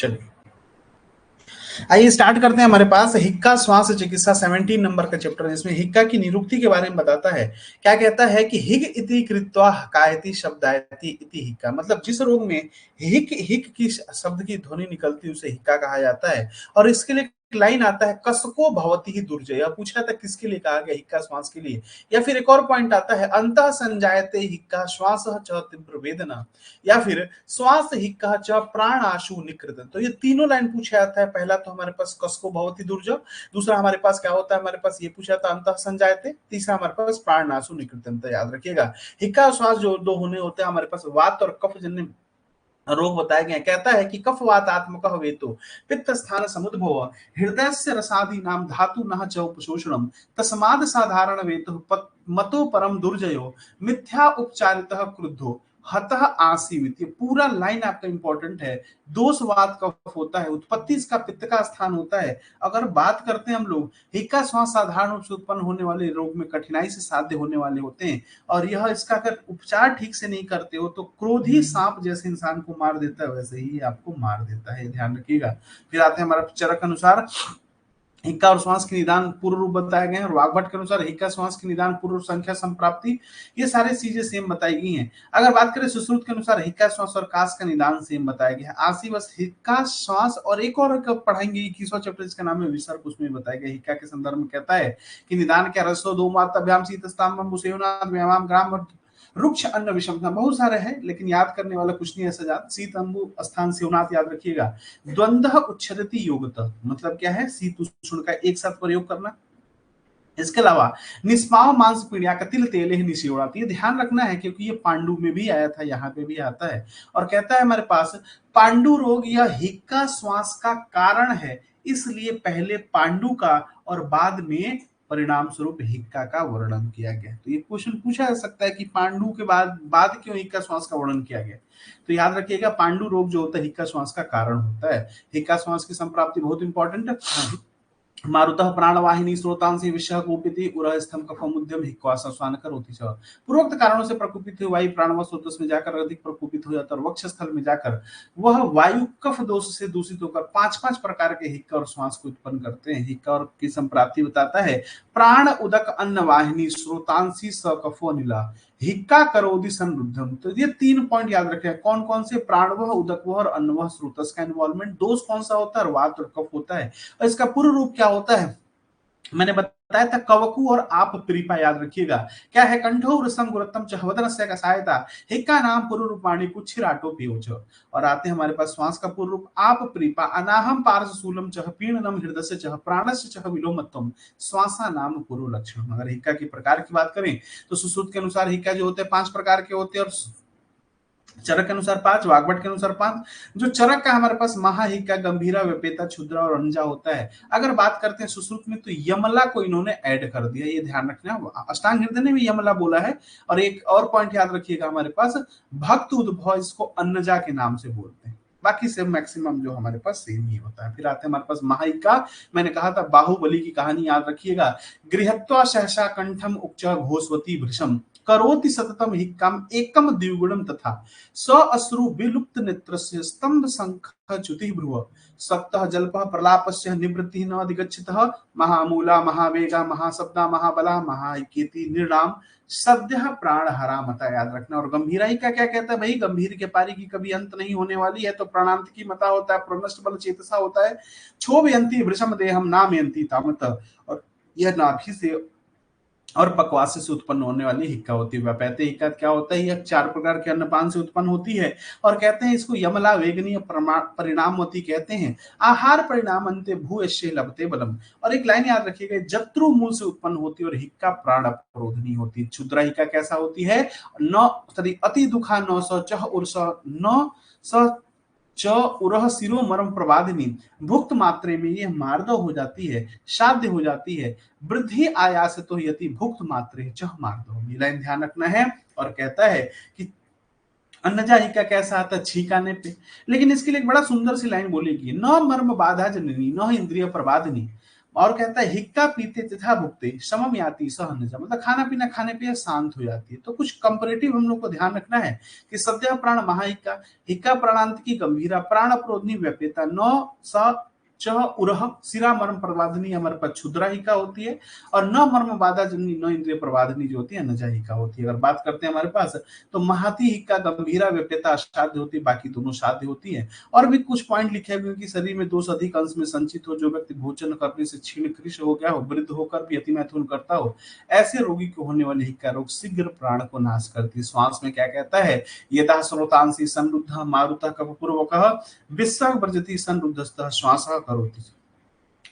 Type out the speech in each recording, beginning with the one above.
चलिए आइए स्टार्ट करते हैं। हमारे पास हिक्का श्वास चिकित्सा 17 नंबर का चैप्टर है। इसमें हिक्का की निरुक्ति के बारे में बताता है। क्या कहता है कि हिग इति कृत्वा हकायति शब्दायति इति हिक्का, मतलब जिस रोग में हिक हिक की शब्द की ध्वनि निकलती है उसे हिक्का कहा जाता है। और इसके लिए लाइन आता है कसको भवती ही दुर्जय। पूछा था किसके लिए कहा गया, हिक्का श्वास के लिए। या फिर एक और पॉइंट आता है अंतः संजायते हिक्का श्वास च तीव्र वेदना, या फिर श्वास हिक्का च प्राण आशु निकृतन। तो ये तीनों लाइन पूछा जाता है। पहला तो हमारे पास कसको भवती दुर्जय, दूसरा हमारे पास क्या होता है, हमारे पास ये पूछा था अंतः संजायते, तीसरा हमारे पास प्राण आशु निकृतन। तो याद रखिएगा हिक्का और श्वास जो दो होने होते हैं हमारे पास वात और कफ जन्य रोग बताए गए। कहता है कि कफवातात्मक वेतो पित्त स्थान समुद्भव हृदय से रसादि नाम धातु नः च उपशोषणम तस्माद साधारण वेतो मतो परम दुर्जयो मिथ्या उपचारितः क्रुद्धो हतः आसीवित। ये पूरा लाइन आपका इंपॉर्टेंट है। दोषवात कफ होता है, उत्पत्ति इसका पित्त का स्थान होता है। अगर बात करते हैं हम लोग हिक्का श्वास साधारण रूप से उत्पन्न होने वाले रोग में कठिनाई से साध्य होने वाले होते हैं। और यह इसका अगर उपचार ठीक से नहीं करते हो तो क्रोधी सांप जैसे इंसान को मार देता है वैसे ही आपको मार देता है, ध्यान रखिएगा। फिर आते हैं हमारा चरक अनुसार हिक्का और श्वास के निदान पूर्व रूप बताए गए हैं। और वाग्भट के अनुसार हिक्का श्वास के निदान पूर्व संख्या संप्राप्ति, ये सारी चीजें सेम बताई गई हैं। अगर बात करें सुश्रुत के अनुसार हिक्का श्वास और काश का निदान सेम बताया गया है। आशी बस हिक्का श्वास और एक और पढ़ेंगे 21वां चैप्टर जिसका नाम है विसर्ग, उसमें बताया गया हिक्का के संदर्भ में कहता है कि निदान क्या रसो दो माताभ्याम शीतस्ताम मुसेवनाद व्यायाम ग्राम रुक्ष अन्न विषमता, बहुत सारे हैं लेकिन याद करने वाला कुछ नहीं है। सजात शीत अंबु स्थान सेवनाथ याद रखिएगा। द्वंद्व उच्छरति योगतः, मतलब क्या है, शीत उष्ण का एक साथ प्रयोग करना। इसके अलावा निष्पाव मांस पीड़िया का तिल तेल ही निशियोड़ाती है, ध्यान रखना है क्योंकि ये पांडु में भी आया था, यहाँ पे भी आता है। और कहता है हमारे पास पांडु रोग यह हिक्का श्वास का कारण है, इसलिए पहले पांडु का और बाद में परिणाम स्वरूप हिक्का का वर्णन किया गया। तो ये क्वेश्चन पूछा जा सकता है कि पांडु के बाद क्यों हिक्का श्वास का वर्णन किया गया। तो याद रखिएगा पांडु रोग जो होता है हिक्का श्वास का कारण होता है। हिक्का श्वास की संप्राप्ति बहुत इंपॉर्टेंट है। मारुतः प्राणवाहिनी स्रोतांसी विषय कूपिति उरह स्तंभ कफमुद्यम हिक्वास श्वान करोति च। पूर्वोक्त कारणों से प्रकोपित हुई वायु प्राणव स्रोत में जाकर अधिक प्रकोपित हो जाता है और वक्ष स्थल में जाकर वह वायु कफ दोष से दूषित होकर 5-5 प्रकार के हिक्का और श्वास को उत्पन्न करते हैं। हिक्का और की संप्राप्ति बताता है प्राण उदक अन्न वाहिनी स्रोतांसी स कफो नीला हिक्का करोदि संरुद्धम। तो ये 3 पॉइंट याद रखें, कौन कौन से, प्राणवह उदकवह और अन्नवह स्रोतस का इन्वॉल्वमेंट। दोष कौन सा होता है, वात और कफ होता है। और इसका पूर्व रूप क्या होता है, मैंने बताया था कवकु और आप प्रीपा, याद रखिएगा। क्या है, कंठो रसम गुरतम चहवदनस्य का सहायता हिक्का नाम पूर्व रूपाणी कुच्छिराटो पियोच। और आते हैं हमारे पास श्वास का पूर्व रूप आप प्रीपा अनाहम पार्श शूलम चह पीणनम हृदय चह प्राणस्य चह विलोमत्वम श्वासा नाम पूर्व लक्षण। अगर हिक्का के प्रकार की बात करें तो सुश्रुत के अनुसार हिक्का जो होते हैं 5 प्रकार के होते हैं और चरक के अनुसार 5, वाग्भट के अनुसार 5। जो चरक का हमारे पास महाहिक्का, गंभीरा, व्यपेता, क्षुद्रा और अंजा होता है। अगर बात करते हैं सुश्रुत में तो यमला को इन्होंने ऐड कर दिया, ये ध्यान रखना। अष्टांग हृदय ने भी यमला बोला है। और एक और पॉइंट याद रखिएगा हमारे पास भक्त उद्भव, इसको अन्नजा के नाम से बोलते हैं। बाकी से मैक्सिमम जो हमारे पास सेम ही होता है। फिर आते हैं हमारे पास महाहिक्का, मैंने कहा था बाहुबली की कहानी याद रखिएगा। गृहत्वा सहसा कंठम उच्च घोषवती भृशम करोति सततम हिक्कम एकम द्विगुणम तथा स अश्रु विलुप्त नेत्रस्य स्तंभ संख च्युति भ्रुव सप्तः जल्पः प्रलापस्य निवृत्ति न अधिगच्छतः महामूला महावेगा महाशब्दा महाबला महाहिकेति निर्णाम सद्यः प्राण हरा मता, याद रखना। और गंभीराई का क्या कहता है भाई, गंभीर के पारी की कभी अंत नहीं होने वाली है, तो प्राणांत की मता होता है, प्रणष्ट बल चेतसा होता है। क्षोभयंती वृषम देहम नामयंती तामत, और यह नाभि से और पक्वास से उत्पन्न होने वाली हिक्का होती है। व्यापैते हिक्का क्या होता है, यह 4 प्रकार के अन्नपान से उत्पन्न होती है। और कहते हैं इसको यमला वेगनीय परिणामवती कहते हैं। आहार परिणाम अंते भूयश्य लभते बलम। और एक लाइन याद रखिएगा, जत्रु मूल से उत्पन्न होती है और हिक्का प्राण अवरोधनी होती है। क्षुद्रा हिक्का कैसा होती है, न अति दुखा न स चह उर्स न स च उरह सिरो मरम प्रवादिनी, भुक्त मात्रे में यह मार्दव हो जाती है, साध्य हो जाती है। वृद्धि आयास तो यति भुक्त मात्रे चह मार्दव, ये लाइन ध्यान रखना है। और कहता है कि अन्नजा हिक्का कैसा आता है, छींक आने पे। लेकिन इसके लिए एक बड़ा सुंदर सी लाइन बोलेगी, न मर्म बाधा जननी न इंद्रिय प्रबाधनी और कहता है हिक्का पीते तथा भुगते समम याति सहन, मतलब खाना पीना खाने पे शांत हो जाती है। तो कुछ कंपैरेटिव हम लोग को ध्यान रखना है कि सद्य प्राण महाहिक्का, हिक्का प्राणांत की गंभीरा, प्राण प्रोधनी व्यप्यता, नौ स च उरह सिरा मर्म प्रवादनी हमारे पास क्षुद्रा हिका होती है, और न मर्म बाधा जननी न इंद्रिय प्रवादनी जो होती है नजा हिका होती है। अगर बात करते हैं हमारे पास तो महाती हिक्का गंभीरा व्यप्यता असाध्य होती है, बाकी दोनों साध्य होती है। और भी कुछ पॉइंट लिखे हुए कि शरीर में दोष अधिक अंश में संचित हो, जो व्यक्ति भोजन करने से क्षीण कृष हो गया हो, वृद्ध होकर भी अति मैथुन करता हो, ऐसे रोगी को होने वाले हिक्का रोग शीघ्र प्राण को नाश करती है। श्वास में क्या कहता है, यदा स्रोतांसी संरुद्ध मारुतः कपपूर्वकः विश्व व्रजति संरुद्धस्तः श्वासः करोति,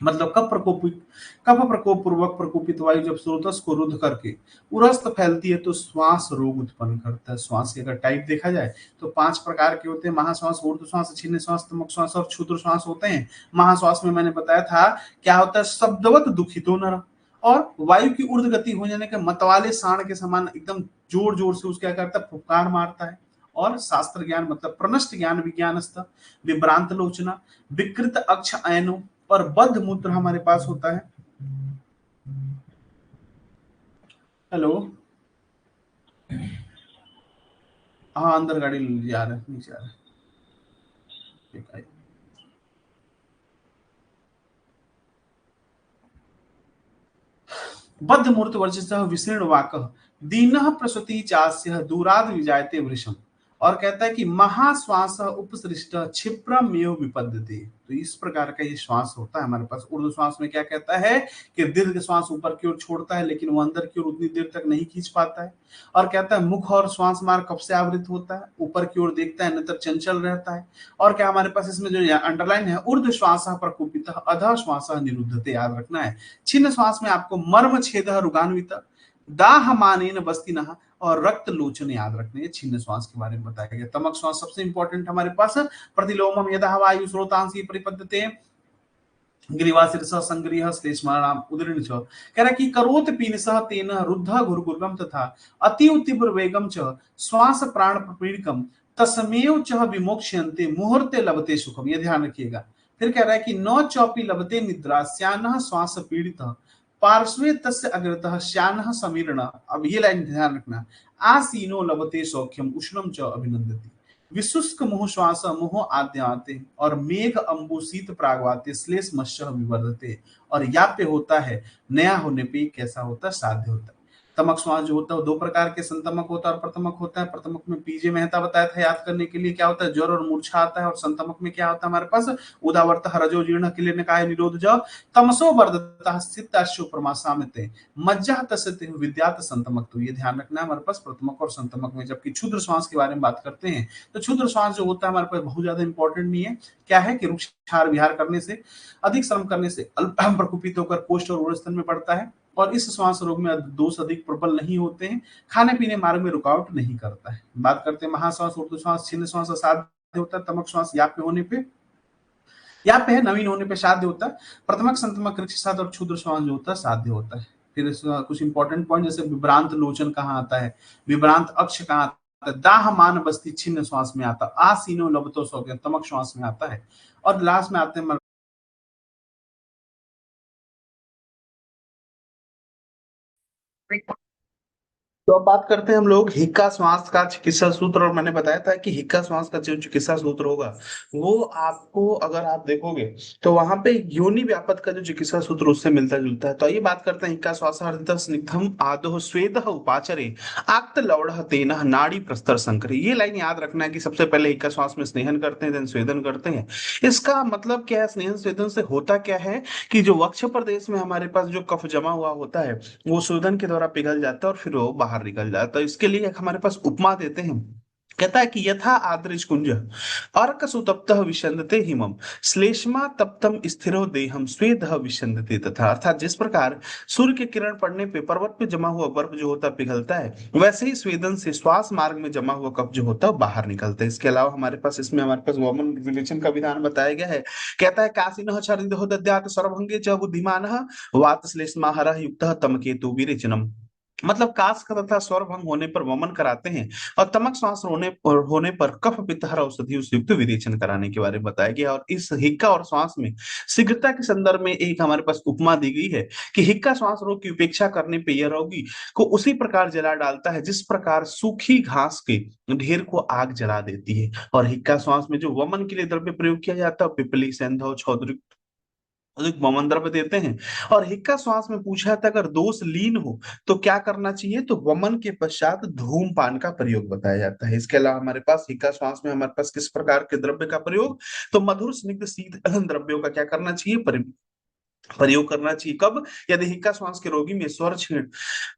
मतलब कफ प्रकोप पूर्वक प्रकोपित वायु जब स्रोतस को रुद्ध करके उरस्त फैलती है तो श्वास रोग उत्पन्न करता है। श्वास के अगर टाइप देखा जाए तो 5 प्रकार के होते हैं, महाश्वास, ऊर्ध्व श्वास, छिन्न श्वास, तमक श्वास और क्षुद्र श्वास होते हैं। महाश्वास में मैंने बताया था क्या होता है, शब्दवत दुखितो नर, और वायु की ऊर्ध्व गति हो जाने के मतवाले साण के समान एकदम जोर जोर से उसका करता है, फुफकार मारता है। और शास्त्र ज्ञान मतलब प्रनष्ट ज्ञान विज्ञानस्थ विभ्रांत लोचना, विकृत अक्ष अयनो और बद्ध मूत्र हमारे पास होता है। हेलो, हाँ अंदर गाड़ी जा रहा है, नीचे आ रहा है। बद्ध मूर्त वर्जितः विशीर्ण वाकः दीनः प्रसूति चास्य दूराद विजायते वृषम, और कहता है कि महाश्वास उपसृष्ट क्षिप्रमेव विपद्यते। तो इस प्रकार का ये श्वास होता है हमारे पास। ऊर्ध्व श्वास में क्या कहता है कि दीर्घ श्वास ऊपर की ओर छोड़ता है लेकिन वो अंदर की ओर उतनी देर तक नहीं खींच पाता है। और कहता है मुख और श्वास मार्ग कब से आवृत होता है, ऊपर की ओर देखता है नितर चंचल रहता है। और क्या हमारे पास इसमें जो अंडरलाइन है, ऊर्ध्व श्वास प्रकोपित अधः श्वास निरुद्धते, याद रखना है। छिन्न श्वास में आपको मर्म छेद रुगान्वित दाह मानेन बस्तिनः और रक्त लोचन याद रखने, छिन्न श्वास के बारे में बताया गया। तमक श्वास सबसे इंपॉर्टेंट हमारे पास, प्रतिलोमम यदा वायु स्रोतांसी परिपद्यते गिरिवासिरसः संग्रह श्लेष्माणाम उदरीर्ण च, कह रहा कि करोत पीनसः तेन रुद्ध घुरघुर्गम तथा अतीव तीव्र वेगम च श्वास प्राण प्रपीड़कम तस्मेव च विमोक्ष्यन्ते मुहूर्ते लभते सुखम, ये ध्यान रखिएगा। फिर कह रहा है कि नौ चौपी लभते निद्रा स्यानः श्वास पीड़ितः पार्श्वे तस्य अग्रतः श्यानः समीरण, अब ये लाइन ध्यान रखना, आसीनो लभते सौख्यम उष्णम च अभिनंदति, विशुष्क मोह श्वास मोह आद्याते और मेघ अंबु शीत प्रागवाते श्लेष मश्च विवर्धते, और याप्य होता है नया होने पे कैसा होता है, साध्य होता है। तमक श्वास जो होता है दो प्रकार के, संतमक होता है और प्रथमक होता है। प्रथमक में पीजे मेहता बताया था याद करने के लिए क्या होता है, ज्वर और मूर्छा आता है। और संतमक में क्या होता है हमारे पास, उदावर्त रजो जीर्ण किले ने कहा निरोध जाओ तमसो वर्धता स्थिताशो प्रमासामिते मज्जा तस्ते विद्यात संतमक, तो ये ध्यान रखना है हमारे पास प्रथमक और संतमक में। जबकि क्षुद्र श्वास के बारे में बात करते हैं तो क्षुद्र श्वास जो होता है हमारे पास बहुत ज्यादा इंपॉर्टेंट नहीं है। क्या है कि वृक्षार विहार करने से, अधिक श्रम करने से अल्प प्रकुपित होकर कोष्ठ और उरस्थन में पड़ता है, और इस श्वास रोग में दोष अधिक प्रबल नहीं होते हैं, खाने पीने मार्ग में रुकावट नहीं करता है। बात करते हैं महाश्वास, ऊर्ध्व श्वास, छिन्न श्वास असाध्य होता है। तमक श्वास याप्य होने पे, याप्य है नवीन होने पे साध्य होता है। प्रथमक संतमक कृच्छिसाद और क्षुद्र श्वास जो होता है साध्य होता है। फिर कुछ इंपॉर्टेंट पॉइंट जैसे विभ्रांत लोचन कहाँ आता है, विभ्रांत अक्ष कहाँ आता है, दाह मान बस्ती छिन्न श्वास में आता है, आसीनो लबतो सौख्य तमक श्वास में आता है। और लास्ट में आते हैं तो अब बात करते हैं हम लोग हिक्का श्वास का चिकित्सा सूत्र। और मैंने बताया था कि हिक्का श्वास का जो चिकित्सा सूत्र होगा वो आपको अगर आप देखोगे तो वहां पे योनि व्यापक का जो चिकित्सा सूत्र उससे मिलता जुलता है। तो आइए बात करते हैं हिक्का श्वास हृदय स्निग्धम आदो स्वेद उपाचरे आक्त लवड़ तेन नाड़ी प्रस्तर संकर, ये लाइन याद रखना है कि सबसे पहले हिक्का श्वास में स्नेहन करते हैं देन स्वेदन करते हैं। इसका मतलब क्या है, स्नेहन स्वेदन से होता क्या है कि जो वक्ष प्रदेश में हमारे पास जो कफ जमा हुआ होता है वो शोधन के द्वारा पिघल जाता है और फिर वो बाहर निकल जाता है। इसके लिए एक हमारे पास उपमा देते हैं, कहता है कि यथा आद्रिज कुंज अर्क सुतप्त विशंदते हिमम श्लेष्मा तप्तम स्थिरो देहम स्वेदः विशंदते, तथा अर्थात जिस प्रकार सूर्य के किरण पड़ने पे पर्वत पे जमा हुआ बर्फ जो होता है पिघलता है, वैसे ही स्वेदन से श्वास मार्ग में जमा हुआ कफ जो होता है बाहर निकलता है। इसके अलावा हमारे पास इसमें हमारे पास वॉमन रिलेशन का विधान बताया गया है। कहता है कासिनः छरिदो दद्यात् सर्वभंगे च बुद्धिमानः वात श्लेष्मा हरः युक्तः तमकेतु विरेचनम, मतलब काश का तथा स्वर भंग होने पर वमन कराते हैं, और तमक श्वास होने पर कफ पित्तहर औषधि उपयुक्त विरेचन कराने के बारे में बताया गया। और इस हिक्का और श्वास में शीघ्रता के संदर्भ में एक हमारे पास उपमा दी गई है कि हिक्का श्वास रोग की उपेक्षा करने पे यह रोगी को उसी प्रकार जला डालता है जिस प्रकार सूखी घास के ढेर को आग जला देती है। और हिक्का श्वास में जो वमन के लिए द्रव्य प्रयोग किया जाता है, पिपली, सेंधव, छौदरी, अधिक वमन द्रव्य देते हैं। और हिक्का श्वास में पूछा था अगर दोष लीन हो तो क्या करना चाहिए, तो वमन के पश्चात धूमपान का प्रयोग बताया जाता है। इसके अलावा हमारे पास हिक्का श्वास में हमारे पास किस प्रकार के द्रव्य का प्रयोग, तो मधुर स्निग्ध शीत द्रव्यों का क्या करना चाहिए, प्रयोग करना चाहिए। कब, यदि हिक्का श्वास के रोगी में स्वर क्षीण,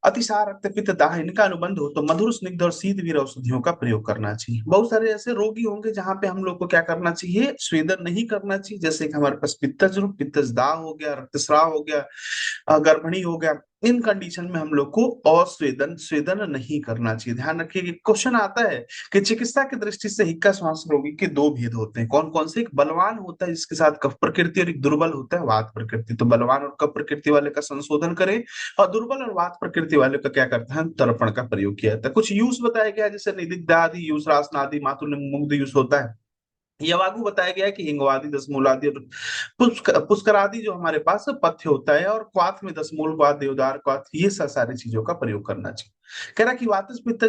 अतिसार, रक्तपित्त, दाह इनका अनुबंध हो तो मधुर स्निग्ध और शीतवीर औषधियों का प्रयोग करना चाहिए। बहुत सारे ऐसे रोगी होंगे जहां पे हम लोग को क्या करना चाहिए, स्वेदन नहीं करना चाहिए, जैसे कि हमारे पास पित्तज रोग, पित्तज दाह हो गया, रक्तस्राव हो गया, गर्भणी हो गया। इन कंडीशन में हम लोग को अस्वेदन स्वेदन नहीं करना चाहिए। ध्यान रखिए कि क्वेश्चन आता है कि चिकित्सा की दृष्टि से हिक्का श्वास रोगी के दो भेद होते हैं, कौन कौन से, एक बलवान होता है जिसके साथ कफ प्रकृति, और एक दुर्बल होता है वात प्रकृति। तो बलवान और कफ प्रकृति वाले का संशोधन करें, और दुर्बल और वात प्रकृति वाले का क्या करते हैं, तर्पण का प्रयोग किया जाता है। कुछ यूज बताया गया है जैसे निदिग्ध आदि यूज, रासन आदि, मातुल मुग्ध यूज होता है। यवागु बताया गया है कि हिंगवादी, दशमूल आदि और पुष्कर आदि जो हमारे पास पथ्य होता है, और क्वाथ में दशमूल क्वाथ, देवदार क्वाथ, ये सारी चीजों का प्रयोग करना चाहिए। कह रहा कि वातज पित्त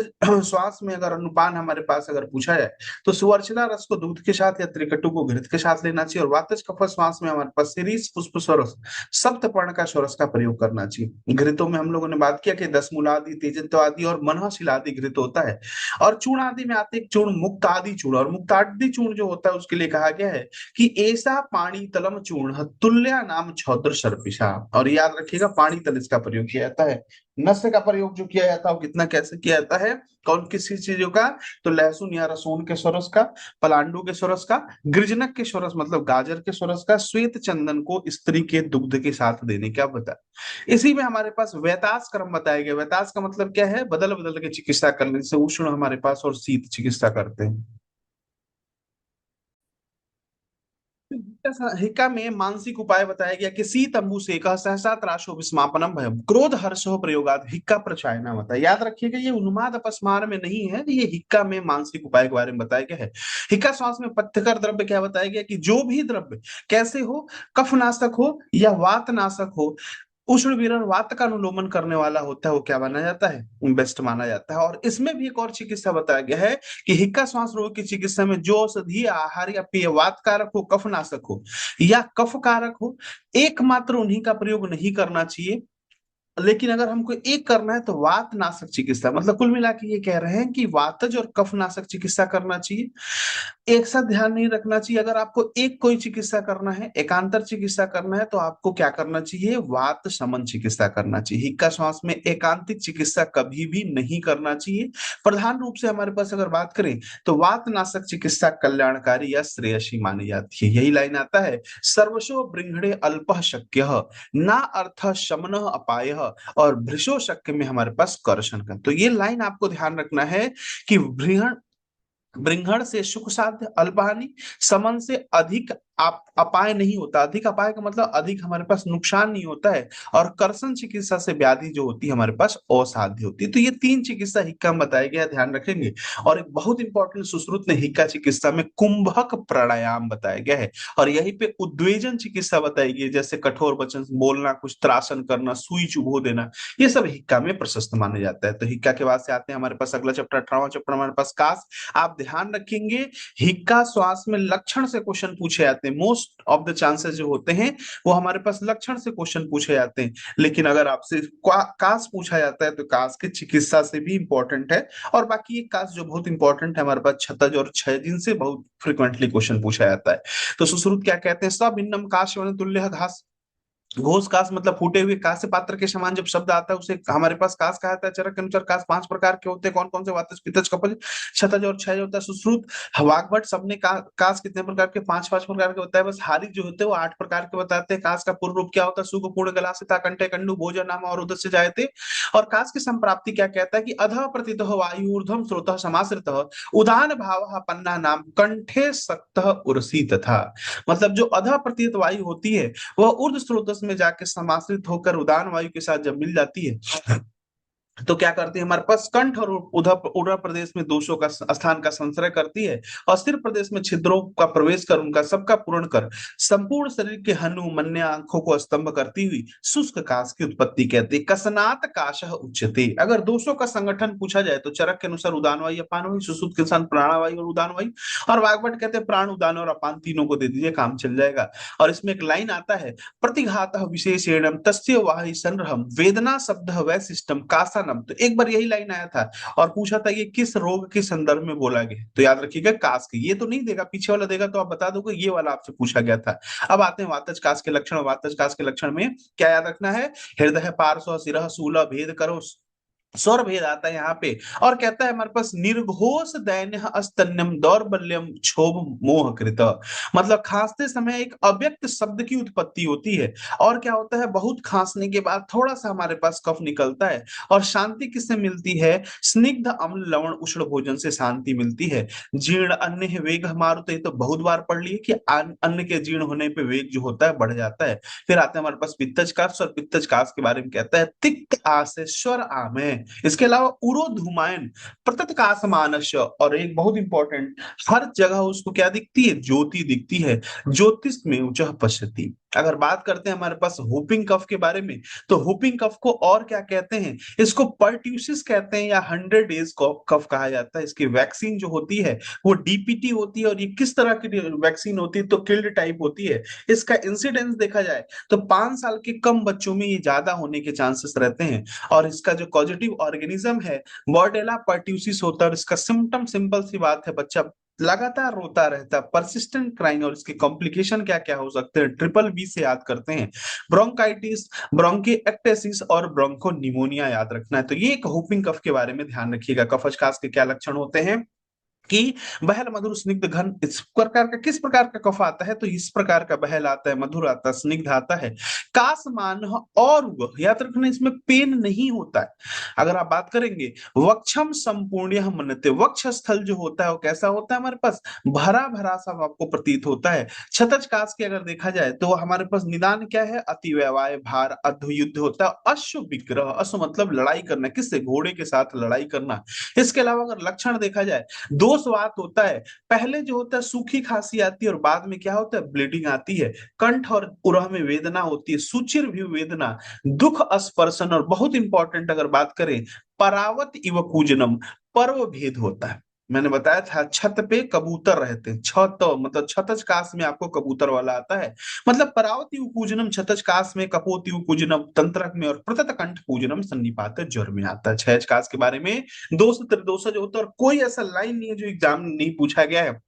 श्वास में अगर अनुपान हमारे पास अगर पूछा जाए तो सुवर्चला रस को दूध के साथ या त्रिकटु को घृत के साथ लेना चाहिए। और वातज कफ श्वास में हमारे पास सिरीस, पुष्प, स्वरस, सप्तपर्ण का स्वरस का प्रयोग करना चाहिए। घृतों में हम लोगों ने बात किया कि दशमूल आदि, तेजत्व आदि और मनहशील आदि घृत होता है। और चूर्ण आदि में आते चूर्ण मुक्त आदि चूर्ण, और मुक्त आदि चूर्ण जो होता है उसके लिए कहा गया है कि ऐसा पाणी तलम चूर्ण तुल्या नाम छौद्र सर्पिषा। और याद रखिएगा पाणी तल इसका प्रयोग किया जाता है। नस्य का प्रयोग जो किया जाता है वो कितना कैसे किया जाता है, कौन किसी चीजों का, तो लहसुन या रसून के स्वरस का, पलांडु के स्वरस का, गृजनक के स्वरस मतलब गाजर के स्वरस का, श्वेत चंदन को स्त्री के दुग्ध के साथ देने का बता। इसी में हमारे पास वैतास क्रम बताया गया। वैतास का मतलब क्या है, बदल बदल के चिकित्सा करने से, उष्ण हमारे पास और शीत चिकित्सा करते हैं। हिक्का में मानसिक उपाय बताया गया कि सी तंबू से सहसा त्रासो विस्मापनम भयम क्रोध हर्षो प्रयोगात हिक्का प्रचायना होता है। याद रखिएगा ये उन्माद अपस्मार में नहीं है, ये हिक्का में मानसिक उपाय के बारे में बताया गया है। हिक्का श्वास में पथ्यकर द्रव्य क्या बताया गया कि जो भी द्रव्य कैसे हो, कफ नाशक हो या वात नाशक हो, उष्ण विरण वात का अनुलोमन करने वाला होता है, वो क्या माना जाता है, बेस्ट माना जाता है। और इसमें भी एक और चिकित्सा बताया गया है कि हिक्का श्वास रोग की चिकित्सा में जो औषधि आहार या पेय वात कारक हो, कफ नाशक हो या कफ कारक हो, एकमात्र उन्हीं का प्रयोग नहीं करना चाहिए। लेकिन अगर हमको एक करना है तो वात नाशक चिकित्सा, मतलब कुल मिला के ये कह रहे हैं कि वातज और कफ नाशक चिकित्सा करना चाहिए। एक साथ ध्यान नहीं रखना चाहिए। अगर आपको एक कोई चिकित्सा करना है, एकांतर चिकित्सा करना है, तो आपको क्या करना चाहिए, वात शमन चिकित्सा करना चाहिए। हिक्का श्वास में एकांतिक चिकित्सा कभी भी नहीं करना चाहिए। प्रधान रूप से हमारे पास अगर बात करें तो वात नाशक चिकित्सा कल्याणकारी या श्रेयसी मानी जाती है। यही लाइन आता है, सर्वशो बृंहणे अल्प शक्य ना अर्थ शमन अपाय, और भृशो शक्य में हमारे पास कर्षण का। तो ये लाइन आपको ध्यान रखना है कि बृहण बृंहण से सुख साध्य अल्पहानि, समन से अधिक अपाय नहीं होता। अधिक अपाय का मतलब अधिक हमारे पास नुकसान नहीं होता है। और कर्षण चिकित्सा से व्याधि जो होती है हमारे पास असाध्य होती है। तो ये तीन चिकित्सा हिक्का में बताया गया, ध्यान रखेंगे। और एक बहुत इंपॉर्टेंट सुश्रुत ने हिक्का चिकित्सा में कुंभक प्राणायाम बताया गया है। और यहीं पे उद्वेजन चिकित्सा बताई गई, जैसे कठोर वचन बोलना, कुछ त्रासन करना, सुई चुभो देना, ये सब हिक्का में प्रशस्त माने जाता है। तो हिक्का के बाद से आते हैं हमारे पास अगला चैप्टर, 18वां चैप्टर हमारे पास कास। आप ध्यान रखेंगे हिक्का श्वास में लक्षण से क्वेश्चन पूछे जाते हैं। मोस्ट ऑफ द चांसेस जो होते हैं वो हमारे पास लक्षण से क्वेश्चन पूछे जाते हैं। लेकिन अगर आपसे कास पूछा जाता है तो कास की चिकित्सा से भी इंपॉर्टेंट है। और बाकी एक कास जो बहुत इंपॉर्टेंट है हमारे पास छतज और क्षय, जिनसे बहुत फ्रिक्वेंटली क्वेश्चन पूछा जाता है। तो सुश्रुत क्या कहते हैं, सभिन्नम काश तुल्य घास। घोष कास मतलब फूटे हुए कांस्य पात्र के समान जब शब्द आता है उसे हमारे पास कास कहा जाता है। चरक के अनुसार कास पांच प्रकार के होते हैं, कौन कौन से, वातज, पित्तज, कफज, क्षतज और क्षय होता है। सुश्रुत, वाग्भट सबने कास कितने प्रकार के, पांच पांच प्रकार के होता है। बस हारिक जो होते हैं वो 8 प्रकार के बताते हैं। कास का पूर्ण रूप क्या होता है, सुख, पूर्ण, गलासिता, कंठे, कंडु, भोजन, नाम और उदस्य जायते। और कास की संप्राप्ति क्या कहता है कि अधः प्रथित वायु ऊर्ध्वम स्रोतः समाश्रित उदान भाव पन्ना नाम कंठे सक्त उर्सी तथा। मतलब जो अधः प्रतीत वायु होती है वह ऊर्ध्व स्रोत में जाके समाश्रित होकर उदान वायु के साथ जब मिल जाती है तो क्या करती है हमारे पास, कंठ और उधर उड़र प्रदेश में दोषों का स्थान का संश्रय करती है, और सिर प्रदेश में छिद्रों का प्रवेश कर उनका सबका पूर्ण कर संपूर्ण शरीर के हनु मन्य आंखों को स्तंभ करती हुई शुष्क काश की उत्पत्ति कहती है। कसनात काशः उच्यते। अगर दोषों का संगठन पूछा जाए तो चरक के अनुसार उदान वायु अपान वायु, सुश्रुत के अनुसार प्राण वायु और उदान वायु, और वाग्भट कहते हैं प्राण उदान और अपान तीनों को दे दीजिए, काम चल जाएगा। और इसमें एक लाइन आता है, प्रतिघात विशेषेण तस्य वाहि संरहम वेदना शब्द वैशिष्टम कासानम। तो एक बार यही लाइन आया था और पूछा था ये किस रोग के संदर्भ में बोला गया, तो याद रखिएगा कास के। ये तो नहीं देगा, पीछे वाला देगा तो आप बता दोगे, ये वाला आपसे पूछा गया था। अब आते हैं वातज कास के लक्षण। वातज कास के लक्षण में क्या याद रखना है, हृदय पार्श्व शिरः शूल भेद करो, स्वर भेद आता है यहाँ पे। और कहता है हमारे पास निर्घोष दैन्य स्तन्यम दौर्बल्यम क्षोभ मोह कृत। मतलब खांसते समय एक अव्यक्त शब्द की उत्पत्ति होती है, और क्या होता है, बहुत खांसने के बाद थोड़ा सा हमारे पास कफ निकलता है। और शांति किससे मिलती है, स्निग्ध अम्ल लवण उष्ण भोजन से शांति मिलती है। जीर्ण अन्न है वेग मारुत, ये तो बहुत बार पढ़ लिए कि अन्न के जीर्ण होने पे वेग जो होता है बढ़ जाता है। फिर आते हैं हमारे पास पित्तज काश, और पित्तज काश के बारे में कहता है तिक्त आसे स्वर आमे। इसके अलावा उरो धूमायन प्रततकासमानस्य, और एक बहुत इंपॉर्टेंट, हर जगह उसको क्या दिखती है, ज्योति दिखती है, ज्योतिष में उचह पश्यति। अगर बात करते हैं हमारे पास हुपिंग कफ के बारे में, तो हुपिंग कफ को और क्या कहते हैं, इसको पर्ट्यूसिस कहते हैं, या 100 डेज कफ कहा जाता है। इसकी वैक्सीन जो होती है वो डीपीटी होती है। और ये किस तरह की वैक्सीन होती है, तो किल्ड टाइप होती है। इसका इंसिडेंस देखा जाए तो 5 साल के कम बच्चों में ये ज्यादा होने के चांसेस रहते हैं। और इसका जो पॉजिटिव ऑर्गेनिज्म है बॉर्डेला पर्ट्यूसिस होता है। और इसका सिम्टम सिंपल सी बात है, बच्चा लगातार रोता रहता है, परसिस्टेंट क्राइंग। और इसके कॉम्प्लिकेशन क्या क्या हो सकते हैं, ट्रिपल बी से याद करते हैं, ब्रोंकाइटिस, ब्रोंकिएक्टेसिस और ब्रोंको निमोनिया याद रखना है। तो ये एक हुपिंग कफ के बारे में ध्यान रखिएगा। कफज खास के क्या लक्षण होते हैं कि बहल मधुर स्निग्ध घन, इस प्रकार का किस प्रकार का कफ आता है, तो इस प्रकार का बहल आता है, मधुर आता है, स्निग्ध आता है, कासमान। और वह याद रखना, इसमें पेन नहीं होता है। अगर आप बात करेंगे वक्षम संपूर्ण मनते, वक्ष स्थल जो होता है वो कैसा होता है, हमारे पास भरा भरा सा आपको प्रतीत होता है। छतज कास के अगर देखा जाए तो हमारे पास निदान क्या है, अति व्यवाय भार अध युद्ध होता है, अश्व विग्रह, अश्व मतलब लड़ाई करना, किससे, घोड़े के साथ लड़ाई करना। इसके अलावा अगर लक्षण देखा जाए, दो स्वाद होता है, पहले जो होता है सूखी खांसी आती है, और बाद में क्या होता है, ब्लीडिंग आती है। कंठ और उरह में वेदना होती है, सुचिर भी वेदना, दुख स्पर्शन, और बहुत इंपॉर्टेंट अगर बात करें परावत इव कूजनम, पर्व भेद होता है। मैंने बताया था छत पे कबूतर रहते हैं, छत मतलब छतज कास में आपको कबूतर वाला आता है। मतलब परावती पूजनम छतज कास में, कपोती पूजनम तंत्रक में, और प्रतत कंठ पूजनम सन्निपात ज्वर में आता है। छह कास के बारे में दोष त्रिदोष जो होता है, और कोई ऐसा लाइन नहीं है जो एग्जाम में नहीं पूछा गया है।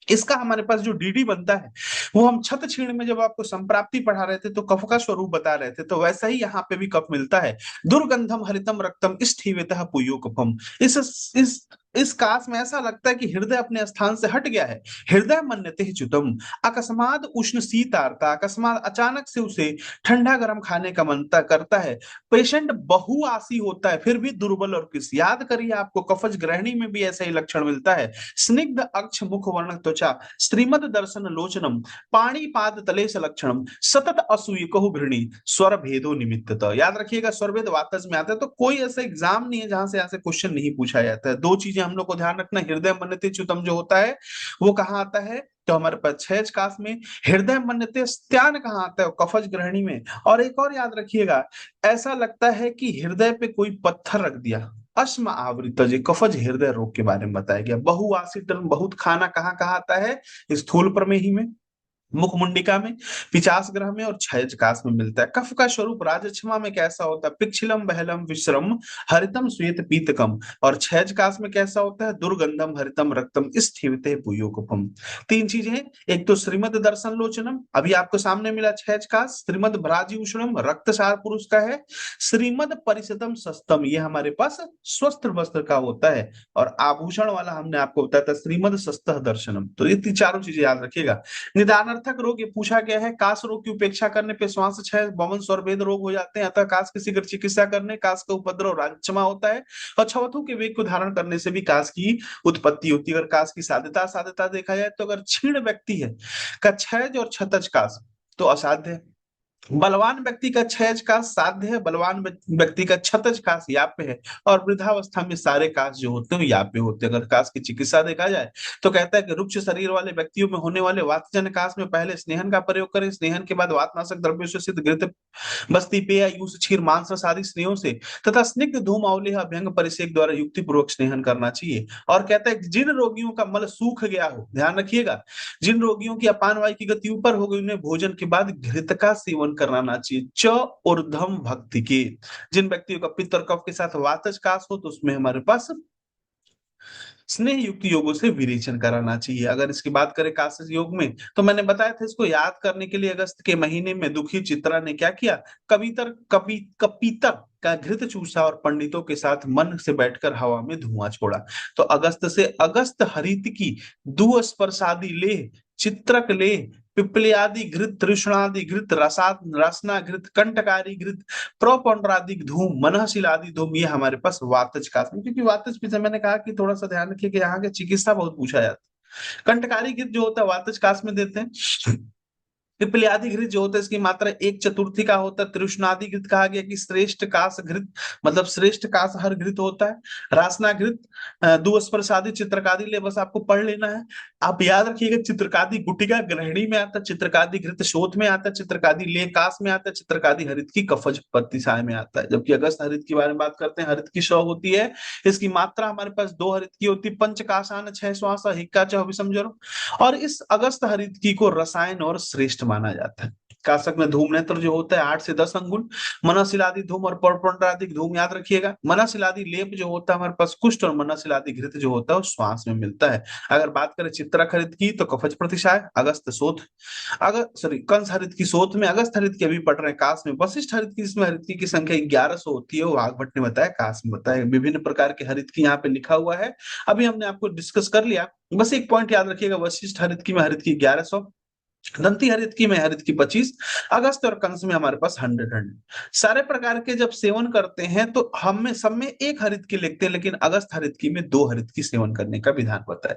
इसका हमारे पास जो डीडी बनता है वो हम छत छीण में जब आपको संप्राप्ति पढ़ा रहे थे तो कफ का स्वरूप बता रहे थे, तो वैसा ही यहाँ पे भी कफ मिलता है। दुर्गंधम हरितम रक्तम स्ठीवितः पुयो कफम। इस इस कास में ऐसा लगता है कि हृदय अपने स्थान से हट गया है। हृदय मन्यते च्युतम, अकस्मात उष्ण शीतार्ता, अकस्मात अचानक से उसे ठंडा गर्म खाने का मन करता है। पेशेंट बहुआसी होता है फिर भी दुर्बल और किस, याद करिए आपको कफज ग्रहणी में भी ऐसा ही लक्षण मिलता है। स्निग्ध अक्ष मुख वर्ण त्वचा, श्रीमद दर्शन लोचनम, पाणी पाद तलेश लक्षणम, सतत असूय कहु घृणी, स्वर भेदो निमित्त। याद रखिएगा स्वर भेद वातज में आता है। तो कोई ऐसा एग्जाम नहीं है जहां से ऐसे क्वेश्चन नहीं पूछा जाता है। दो चीजें हम लोग को ध्यान रखना, हृदय मन्यते च्युतम जो होता है वो कहाँ आता है, तो हमारे पास छह कास में। हृदय मन्यते स्त्यान कहाँ आता है, कफज ग्रहणी में। और एक और याद रखिएगा, ऐसा लगता है कि हृदय पे कोई पत्थर रख दिया, अश्म आवृत, कफज हृदय रोग के बारे में बताया गया। बहुआसित टर्म, बहुत खाना कहाँ कहाँ आता है, स्थूल प्रमेही में, मुखमुंडिका में, पिचास ग्रह में, और क्षयजकास में मिलता है। कफ का स्वरूप राजक्षमा में कैसा होता है, पिक्षिलम बहलम विश्रम हरितम श्वेत पीतकम। और क्षयजकास में कैसा होता है, दुर्गंधम हरितम रक्तम स्थिविते पुयोकपम। तीन चीजें, एक तो श्रीमद दर्शन लोचनम, अभी आपको सामने मिला क्षयजकास, श्रीमद भ्राजिभूषणम रक्तसार पुरुष का है, श्रीमद परिषदम सस्तम ये हमारे पास स्वस्थ वस्त्र का होता है, और आभूषण वाला हमने आपको बताया था श्रीमद सस्तः दर्शनम। तो ये चारों चीजें याद रखिएगा। निदानार्थक रोग ये पूछा गया है, काश रोग की उपेक्षा करने पे श्वास क्षय बमन स्वरभेद रोग हो जाते हैं, अतः काश की शीघ्र चिकित्सा करने, काश का उपद्रव राजक्षमा होता है, और छवथु के वेग को धारण करने से भी काश की उत्पत्ति होती है। अगर काश की साध्यता साध्यता देखा जाए तो अगर क्षीण व्यक्ति है का क्षयज और क्षतज काश तो असाध्य है। बलवान व्यक्ति का क्षयज काश साध्य है, बलवान व्यक्ति का क्षतज काश याप्य है, और वृद्धावस्था में सारे काश जो होते हैं याप्य होते हैं। अगर काश की चिकित्सा देखा जाए तो कहता है कि रुक्ष शरीर वाले व्यक्तियों में होने वाले वातजन काश में पहले स्नेहन का प्रयोग करें, स्नेहन के बाद वातनाशक द्रव्यों से सिद्ध घृत बस्ती पेय यूस क्षीर मांस आदि स्नेहों से तथा स्निग्ध धूम अवलेह अभ्यंग परिसेक द्वारा युक्ति पूर्वक स्नेहन करना चाहिए। और कहता है कि जिन रोगियों का मल सूख गया हो, ध्यान रखिएगा, जिन रोगियों की अपान वायु की गति ऊपर हो गई, उन्हें भोजन के बाद घृत का सेवन कराना चाहिए। च ऊर्ध्वम भक्ति के, जिन व्यक्तियों का पित्त और कफ के साथ वातज काश हो तो उसमें हमारे पास स्नेह युक्त योगों से विरेचन कराना चाहिए। अगर इसकी बात करें काशज योग में, तो मैंने बताया था इसको याद करने के लिए अगस्त के महीने में दुखी चित्रा ने क्या किया, कपीतर का घृत चूसा और पंडितों के साथ मन से बैठकर हवा में धुआं छोड़ा। तो अगस्त से अगस्त हरित की दुस्पर्शादि लेह, चित्रक लेह, पिप्पलियादि घृत, तृष्णादि घृत, रसना घृत, कंटकारी घृत, प्रोपॉन्ड्रादिक धूम, मनहशीलादि धूम, ये हमारे पास वातज काश में, क्योंकि वातज पीछे मैंने कहा कि थोड़ा सा ध्यान रखिए कि यहाँ के चिकित्सा बहुत पूछा जाता है। कंटकारी घृत जो होता है वातज काश में देते हैं। पिपल्यादि घृत जो होता है इसकी मात्रा एक चतुर्थी का होता है। तृष्णादि घृत कहा गया कि श्रेष्ठ काश घृत, मतलब श्रेष्ठ काश हर घृत होता है। रासना घृत, दुस्पर्शादि, चित्रकादि ले, बस आपको पढ़ लेना है। आप याद रखिएगा, चित्रकादि गुटिका ग्रहणी में आता है, चित्रकादि घृत शोथ में आता है, चित्रकादि ले काश में आता है, चित्रकादि हरित की कफज पत्तिसाय में आता है। जबकि अगस्त हरित की बारे में बात करते हैं, हरित की सौ होती है, इसकी मात्रा हमारे पास दो हरित की होती है, पंचकाशान छह श्वास हिक्का चह विषम। और इस अगस्त हरितकी को रसायन और श्रेष्ठ माना जाता है। काशक में धूम नेत्र जो होता है 8 से 10 अंगुल, मनशिलादि धूम और परपुंड्रादिक धूम याद रखिएगा। मनशिलादि लेप जो होता है हमारे पास कुष्ठ, और मनशिलादि घृत जो होता है वो श्वास में मिलता है। अगर बात करें चित्रक हरित की तो कफज प्रतिशाय, अगस्त शोथ, अगर सॉरी कंस हरित की शोथ में, अगस्त हरित की अभी पढ़ रहे हैं काश में, वशिष्ठ हरित की, इसमें हरित की संख्या 1100 होती है, वो वाघभट्ट ने बताया, काश में बताया। विभिन्न प्रकार के हरित की यहाँ पे लिखा हुआ है, अभी हमने आपको डिस्कस कर लिया। बस एक पॉइंट याद रखिएगा, वशिष्ठ हरित की में हरित की 1100, दंती हरित की में हरित की 25, अगस्त और कंस में हमारे पास 100। सारे प्रकार के जब सेवन करते हैं तो हम में सब में एक हरित की लिखते हैं, लेकिन अगस्त हरित की में 2 हरित की सेवन करने का विधान बताया।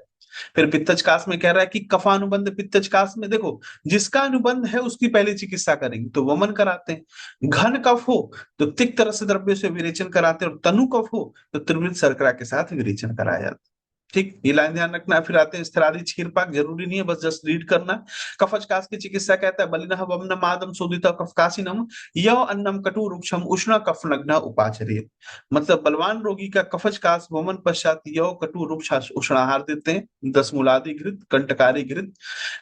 फिर पित्तज काश में कह रहा है कि कफानुबंध पित्तज काश में देखो, जिसका अनुबंध है उसकी पहले चिकित्सा करेंगे तो वमन कराते हैं। घन कफ हो तो तिक्त रस द्रव्य से विरेचन कराते हैं, और तनु कफ हो तो त्रिवृत शर्करा के साथ विरेचन कराया जाता है। ठीक, ये लाइन ध्यान रखना। फिर आते हैं स्थिरादि क्षीरपाक, जरूरी नहीं है, बस जस्ट रीड करना। कफज काश की चिकित्सा कहता है, बलिनः वमन मादम शोधित कफकाशिनम यव अन्नम कटु रुक्षम उष्ण कफनग्न उपाचरेत। मतलब बलवान रोगी का कफज काश वमन पश्चात यव कटु रुक्ष उष्ण आहार देते हैं। 10 मूलादि घृत, कंटकारी घृत,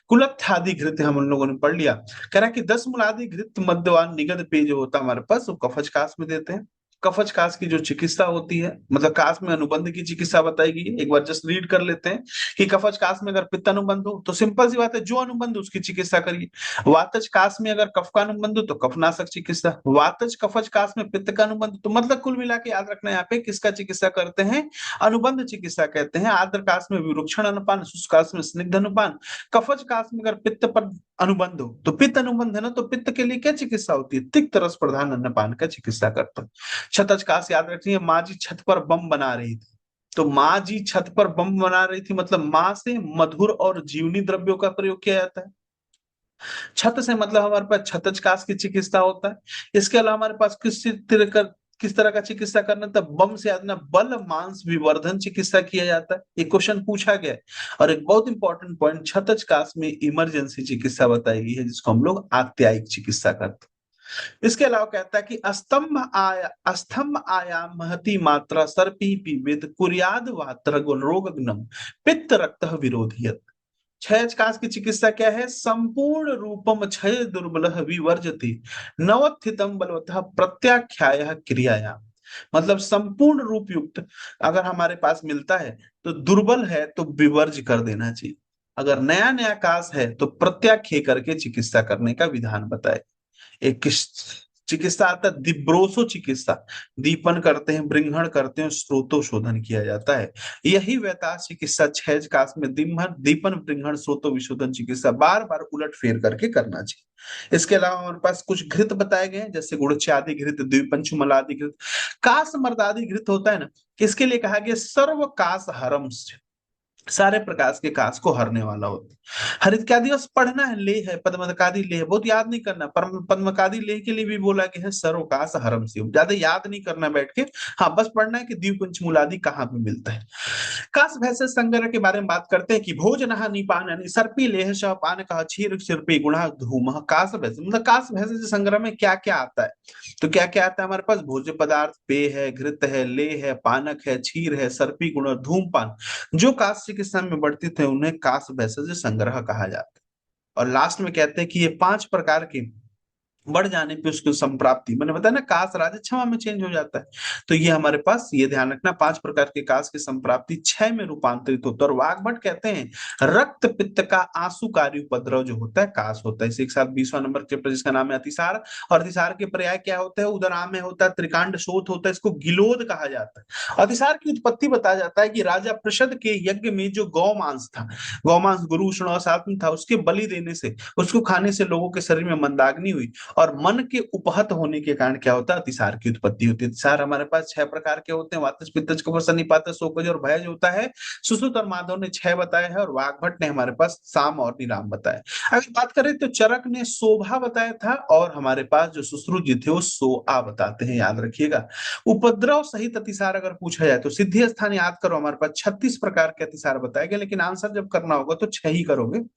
कुलत्थादि घृत हम उन लोगों ने पढ़ लिया। कह रहा है कि 10 मूलादि घृत मध्यवान निगद पेय जो होता है हमारे पास, वो कफज काश में देते हैं। कफज काश की जो चिकित्सा होती है, मतलब काश में अनुबंध की चिकित्सा बताई गई है, एक बार जस्ट रीड कर लेते हैं कि कफज काश में अगर पित्त अनुबंध हो तो सिंपल सी बात है, जो अनुबंध उसकी चिकित्सा करिए। वातज काश में अगर कफ का अनुबंध हो तो कफनाशक चिकित्सा, वातज कफज काश में पित्त का अनुबंध, तो मतलब कुल मिला के याद रखना यहाँ पे किसका चिकित्सा करते हैं, अनुबंध चिकित्सा कहते हैं। आर्द्र काश में विरुक्षण अनुपान, शुष्क काश में स्निग्ध अनुपान, कफज काश में अगर पित्त पर अनुबंध हो तो पित्त अनुबंध है ना, तो पित्त के लिए क्या चिकित्सा होती है, तिक्त रस प्रधान अन्नपान का चिकित्सा करते हैं। शतचकाश याद रखिए, माँ जी छत पर बम बना रही थी, तो माँ जी छत पर बम बना रही थी मतलब माँ से मधुर और जीवनी द्रव्यों का प्रयोग किया जाता है। छत से मतलब हमारे पास छतचकाश की चिकित्सा होता है। इसके अलावा हमारे पास किस तरह का चिकित्सा करना था, बम से याद ना, बल मांस विवर्धन चिकित्सा किया जाता है, एक क्वेश्चन पूछा गया है। और एक बहुत इंपॉर्टेंट पॉइंट, छतचकाश में इमरजेंसी चिकित्सा बताई गई है, जिसको हम लोग आत्यायिक चिकित्सा करते हैं। इसके अलावा कहता है कि स्तंभ आया महती मात्रा सर्पी पीवित कुर्याद वात्र रोगग्नम पित्त रक्त विरोधियत। क्षयकाश की चिकित्सा क्या है, संपूर्ण रूपम क्षय दुर्बल विवर्जति नवस्थितम बलवतः प्रत्याख्याय क्रियाया। मतलब संपूर्ण रूप युक्त अगर हमारे पास मिलता है तो दुर्बल है तो विवर्ज कर देना चाहिए, अगर नया नया काश है तो प्रत्याख्य करके चिकित्सा करने का विधान बताए। एक चिकित्सा आता है दिब्रोसो चिकित्सा, दीपन करते हैं, ब्रिंघण करते हैं, स्रोतो शोधन किया जाता है। यही वैताश चिकित्सा छह काश में दीपन ब्रिंघण स्रोतो विशोधन चिकित्सा बार बार उलट फेर करके करना चाहिए। इसके अलावा हमारे पास कुछ घृत बताए गए हैं, जैसे गुड़च्यादि घृत, द्विपंचुमलादि घृत, काश मर्दादि घृत होता है ना, किसके लिए कहा गया, सर्व काश हरम, सारे प्रकाश के काश को हरने वाला होता है। हरित्यादि बस पढ़ना है, ले है पद्मकादि ले है, बहुत याद नहीं करना। पद्मकादि ले के लिए भी बोला कि है सर्वकाश हरम शिव, ज्यादा याद नहीं करना बैठ के। हाँ बस पढ़ना है कि द्वीपंच मूलादि कहाँ पे मिलता है। काश भैंस संग्रह के बारे में बात करते हैं कि भोजन निपान यानी सर्पी लेह श पान कहा क्षीर सिरपी गुणा धूम काश भैंस, मतलब काश भैंस संग्रह में क्या क्या आता है। तो क्या क्या आता है हमारे पास, भोज्य पदार्थ पेय है, घृत है, ले है, पानक है, क्षीर है, सर्पी गुण और धूमपान, जो काश्य के समय में बढ़ते थे उन्हें काश भैंस संग्रह कहा जाता है। और लास्ट में कहते हैं कि ये 5 प्रकार के बढ़ जाने पे उसको संप्राप्ति, मैंने बताया ना काश राज क्षमा में चेंज हो जाता है। तो ये हमारे पास ये ध्यान रखना, 5 प्रकार के काश की संप्राप्ति 6 में रूपांतरित होता है। और वाग्भट कहते हैं रक्त पित्त का आंसुकारी उपद्रव जो होता है काश होता है। इसी के साथ 20वां नंबर चैप्टर जिसका नाम है अतिसार, और अतिसार के पर्याय क्या होता है, उदराम में होता है, त्रिकांड शोथ होता है, इसको गिलोद कहा जाता है। अतिसार की उत्पत्ति बताया जाता है कि राजा प्रषद के यज्ञ में जो गौ मांस था, गौ मांस गुरु उष्ण साथ में था, उसके बलि देने से, उसको खाने से लोगों के शरीर में मंदाग्नि हुई, और मन के उपहत होने के कारण क्या होता है, अतिसार की उत्पत्ति होती है। अतिसार हमारे पास 6 प्रकार के होते हैं, वातज पित्तज कफ सन्निपात शोकज और भयज होता है। सुश्रुत और माधव ने 6 बताया है, और वाग्भट ने हमारे पास साम और निराम बताया। अगर बात करें तो चरक ने शोभा बताया था, और हमारे पास जो सुश्रुत जी थे वो सोआ बताते हैं, याद रखिएगा। उपद्रव सहित अतिसार अगर पूछा जाए तो सिद्धि स्थान याद करो, हमारे पास 36 प्रकार के अतिसार बताए गए, लेकिन आंसर जब करना होगा तो 6 ही करोगे।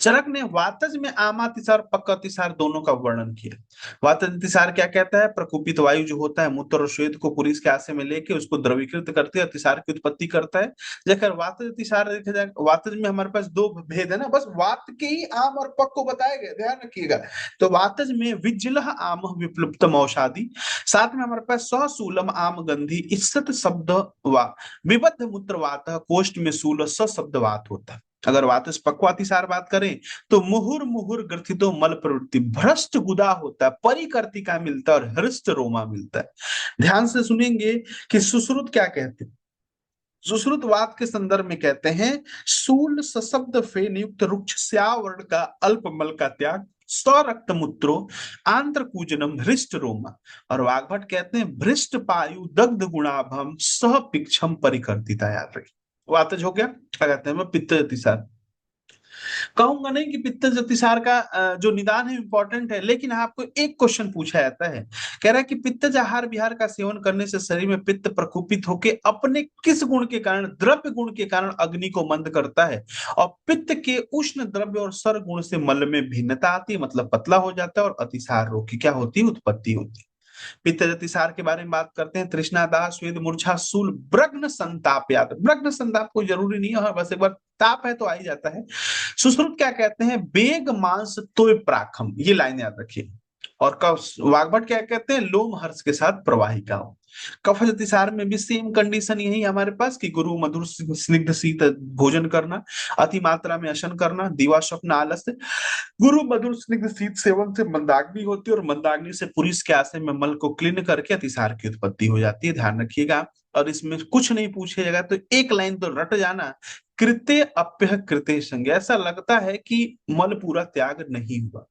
चरक ने वातज में आमातिसार पक्कातिसार दोनों का वर्णन किया। वातज अतिसार क्या कहता है, प्रकुपित वायु जो होता है मूत्र और श्वेत को पुरुष के आशय में लेके उसको द्रवीकृत करते हैं, अतिसार की उत्पत्ति करता है। जैसे वातज अतिसार देखा जाए, वातज में हमारे पास 2 भेद है ना, बस वात के ही आम और पक को बताया गया, ध्यान रखिएगा। तो वातज में विज्जलह आम विप्लुप्तम औषाधि, साथ में हमारे पास सहसूलम आम गंधी इस्सत शब्द वा विबद्ध मूत्र वात कोष्ठ में सूल स शब्द वात होता है। अगर वातस्पक्वातिसार बात करें तो मुहुर मुहुर ग्रथितो मल प्रवृत्ति, भ्रष्ट गुदा होता है, परिकर्तिका मिलता है और हृष्ट रोमा मिलता है। ध्यान से सुनेंगे कि सुश्रुत क्या कहते हैं। सुश्रुत वात के संदर्भ में कहते हैं सूल सशब्द फेन युक्त रुक्ष स्यावर्ण का अल्प मल का त्याग, स्वरक्त मूत्रो आंत्र कूजनम हृष्ट रोमा। और वाग्भट कहते हैं भ्रष्ट पायु दग्ध गुणाभम सह पिक्षम परिकर्तिता, याद रखिए। वातज हो गया। क्या कहते हैं पित्त अतिसार, कहूंगा नहीं कि पित्त अतिसार का जो निदान है इंपॉर्टेंट है, लेकिन आपको एक क्वेश्चन पूछा जाता है, कह रहा है कि पित्तज आहार विहार का सेवन करने से शरीर में पित्त प्रकुपित होकर अपने किस गुण के कारण, द्रव्य गुण के कारण अग्नि को मंद करता है, और पित्त के उष्ण द्रव्य और सर गुण से मल में भिन्नता आती है, मतलब पतला हो जाता है, और अतिसार रोग की क्या होती है, उत्पत्ति होती है। पित्तजतिसार के बारे में बात करते हैं, तृष्णा दाह स्वेद मूर्छा शूल ब्रग्न संताप, याद, ब्रग्न संताप कोई जरूरी नहीं है, बस एक बार ताप है तो आ ही जाता है। सुश्रुत क्या कहते हैं, बेग मांस तोय प्राखम, ये लाइन याद रखिए। और वाग्भट क्या कहते हैं, लोम हर्ष के साथ प्रवाहिका हो। कफ अतिसार में भी सेम कंडीशन यही है हमारे पास कि गुरु मधुर स्निग्ध शीत भोजन करना, अति मात्रा में अशन करना, दीवा स्वप्न आलस्य, गुरु मधुर स्निग्ध शीत सेवन से मंदाग्नि होती है, और मंदाग्नि से पुरुष के आशय में मल को क्लीन करके अतिसार की उत्पत्ति हो जाती है, ध्यान रखिएगा। और इसमें कुछ नहीं पूछेगा तो एक लाइन तो रट जाना, कृत्य अप्य कृत्य संज्ञा, ऐसा लगता है कि मल पूरा त्याग नहीं हुआ।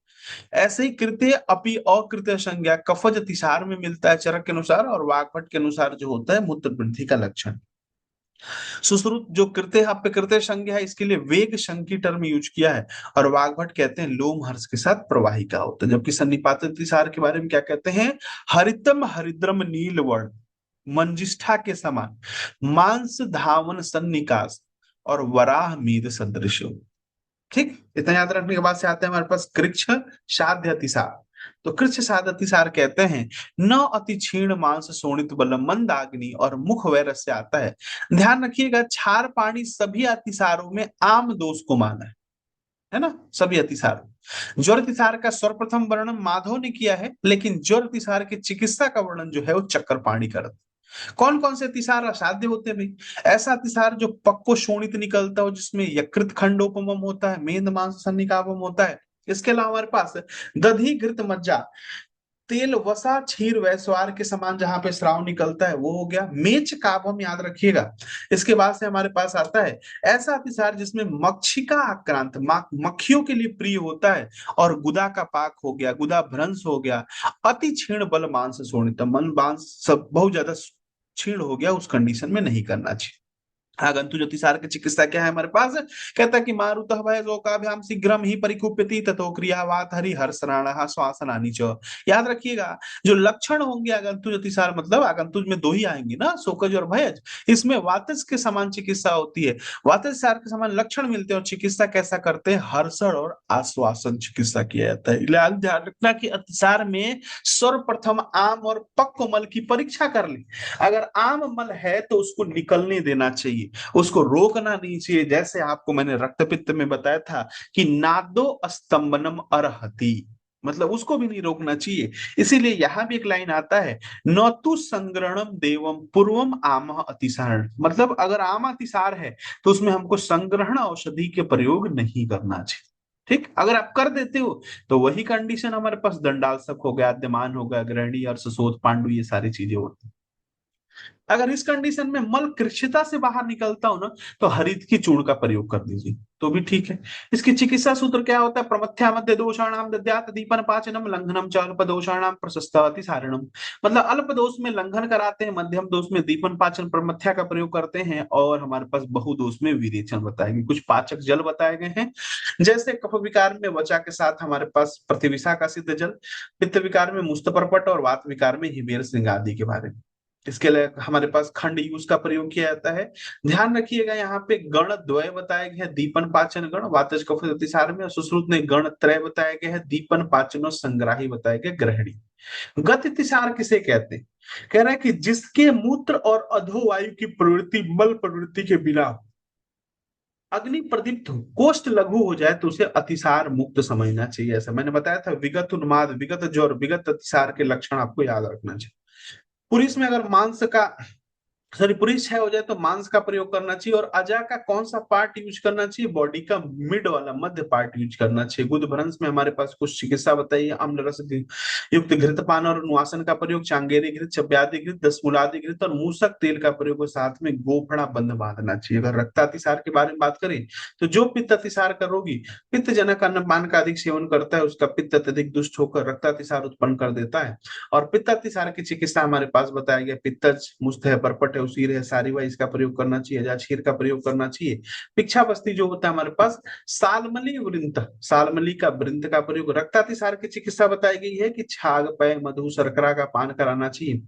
ऐसे ही कृत्य अपि अकृत्य संज्ञा कफज अतिसार में मिलता है चरक के अनुसार, और वाग्भट के अनुसार जो होता है मूत्र वृद्धि का लक्षण। सुश्रुत जो कृत्य अप्यकृत्य संज्ञा है इसके लिए वेग संज्ञ की टर्म यूज किया है, और वाग्भट कहते हैं लोम हर्ष के साथ प्रवाहिका होता है। जबकि सन्निपात अतिसार के बारे में क्या कहते हैं, हरितम हरिद्रम नील वर्ण मंजिष्ठा के समान, मांस धावन सन्निकास, और वराह मीद सदृश। ठीक, इतना याद रखने के बाद से आते हैं हमारे पास कृच्छ साध्य अतिसार। तो कृच्छ साध्य अतिसार कहते हैं न अति क्षीण मांस शोणित बल मंदाग्नि और मुख वैरस से आता है। ध्यान रखिएगा क्षार पाणी सभी अतिसारों में आम दोष को माना है ना, सभी अतिसार। ज्वर अतिसार का सर्वप्रथम वर्णन माधव ने किया है, लेकिन ज्वर अतिसार की चिकित्सा का वर्णन जो है वो चक्रपाणी करता। कौन कौन से अतिसार असाध्य होते हैं भाई, ऐसा अतिसार जो पक्को शोणित निकलता हो, जिसमें यकृत खंडोपम होता है, मेद मांस सन्निकापम होता है। इसके अलावा हमारे पास दधी घृत मज्जा तेल वसा क्षीर वैस्वार के समान जहां पे स्राव निकलता है वो हो गया, मेच काभम, याद रखिएगा। इसके बाद से हमारे पास आता है ऐसा अतिसार जिसमें मक्षिका आक्रांत, मक्खियों के लिए प्रिय होता है, और गुदा का पाक हो गया, गुदा भ्रंश हो गया, अति क्षीण बल मांस शोणित, मन मांस सब बहुत ज्यादा क्षीण हो गया, उस कंडीशन में नहीं करना चाहिए। आगंतुक अतिसार की चिकित्सा क्या है हमारे पास? कहता है कि मारुतः भय शोकाभ्याम शीघ्रम ही परिकुप्यति ततो क्रियावात हरि हर्षणाणः श्वासनानि च। याद रखिएगा, जो लक्षण होंगे आगंतुक अतिसार, मतलब आगंतुक में दो ही आएंगे ना, शोकज और भयज। इसमें वातज के समान चिकित्सा होती है, वातज के समान लक्षण मिलते हैं, और चिकित्सा कैसा करते हैं? हर्षण और आश्वासन चिकित्सा किया जाता है। ध्यान रखना कि अतिसार में सर्वप्रथम आम और पक्व मल की परीक्षा कर ली। अगर आम मल है तो उसको निकलने देना चाहिए, उसको रोकना नहीं चाहिए। जैसे आपको मैंने रक्तपित्त में बताया था कि नादो स्तंभनम अर्हति, मतलब उसको भी नहीं रोकना चाहिए। इसीलिए यहां भी एक लाइन आता है, नौतु संग्रहणम देवम पूर्वम आम अतिसारण, मतलब अगर आम अतिसार है तो उसमें हमको संग्रहण औषधि के प्रयोग नहीं करना चाहिए। ठीक, अगर आप कर देते हो तो वही कंडीशन हमारे पास दंडाल्सक हो गया, आद्यमान हो गया, ग्रहणी, अर्शशोथ, पांडु, ये सारी चीजें होती। अगर इस कंडीशन में मल कृच्छता से बाहर निकलता हो ना, तो हरित की चूर्ण का प्रयोग कर दीजिए तो भी ठीक है। इसकी चिकित्सा सूत्र क्या होता है? प्रमथ्या मध्य दोषाणाम दद्यात दीपन पाचनम लंघनम च अल्प दोषाणाम प्रशस्तावति सारणम, मतलब अल्प दोष में लंघन कराते हैं, मध्यम दोष में दीपन पाचन प्रमथ्या का प्रयोग करते हैं, और हमारे पास बहुदोष में विरेचन बताएंगे। कुछ पाचक जल बताए गए हैं, जैसे कफ विकार में वचा के साथ हमारे पास प्रतिविषा का सिद्ध जल, पित्त विकार में मुस्तपर्पट, और वात विकार में हिमेर सिंह आदि के बारे में। इसके लिए हमारे पास खंड यूज का प्रयोग किया जाता है। ध्यान रखिएगा, यहाँ पे गण द्वय बताया गया है, दीपन पाचन गण वातज कफ अतिसार में, और सुश्रुत ने गण त्रय बताया गया है, दीपन पाचन और संग्राही बताया गया ग्रहणी। गत अतिसार किसे कहते हैं? कह रहा है कि जिसके मूत्र और अधोवायु की प्रवृत्ति मल प्रवृत्ति के बिना अग्नि प्रदीप्त हो, कोष्ठ लघु हो जाए, तो उसे अतिसार मुक्त समझना चाहिए। ऐसा मैंने बताया था, विगत उन्माद, विगत ज्वर, विगत अतिसार के लक्षण आपको याद रखना चाहिए। पुरुष में अगर मांस का, सॉरी, पुरुष है हो जाए तो मांस का प्रयोग करना चाहिए। और अजा का कौन सा पार्ट यूज करना चाहिए? बॉडी का मिड वाला, मध्य पार्ट यूज करना चाहिए। गुद भ्रंश में हमारे पास कुछ चिकित्सा बताइए, अम्ल रस युक्त घृतपान और नुआसन का प्रयोग, चांगेरी घृत, चब्यादि घृत, दसमूलादि घृत और मूसक तेल का प्रयोग, और साथ में गोफड़ा बंध बांधना चाहिए। अगर रक्तातिसार के बारे में बात करें तो जो पित्त अतिसार का रोगी पित्त जनक अन्नपान का अधिक सेवन करता है, उसका पित्त अत्यधिक दुष्ट होकर रक्तातिसार उत्पन्न कर देता है। और पित्तातिसार की चिकित्सा हमारे पास बताया गया, पित्तज, मुस्त है, बरपट है, उसीर है, सारीवा, इसका प्रयोग करना चाहिए, जाछीर का प्रयोग करना चाहिए। पिक्षा बस्ती जो होता है हमारे पास, सालमली वृंत, सालमली का वृंत का प्रयोग। रक्तातिसार की चिकित्सा बताई गई है कि छाग, पय, मधु, शर्करा का पान कराना चाहिए,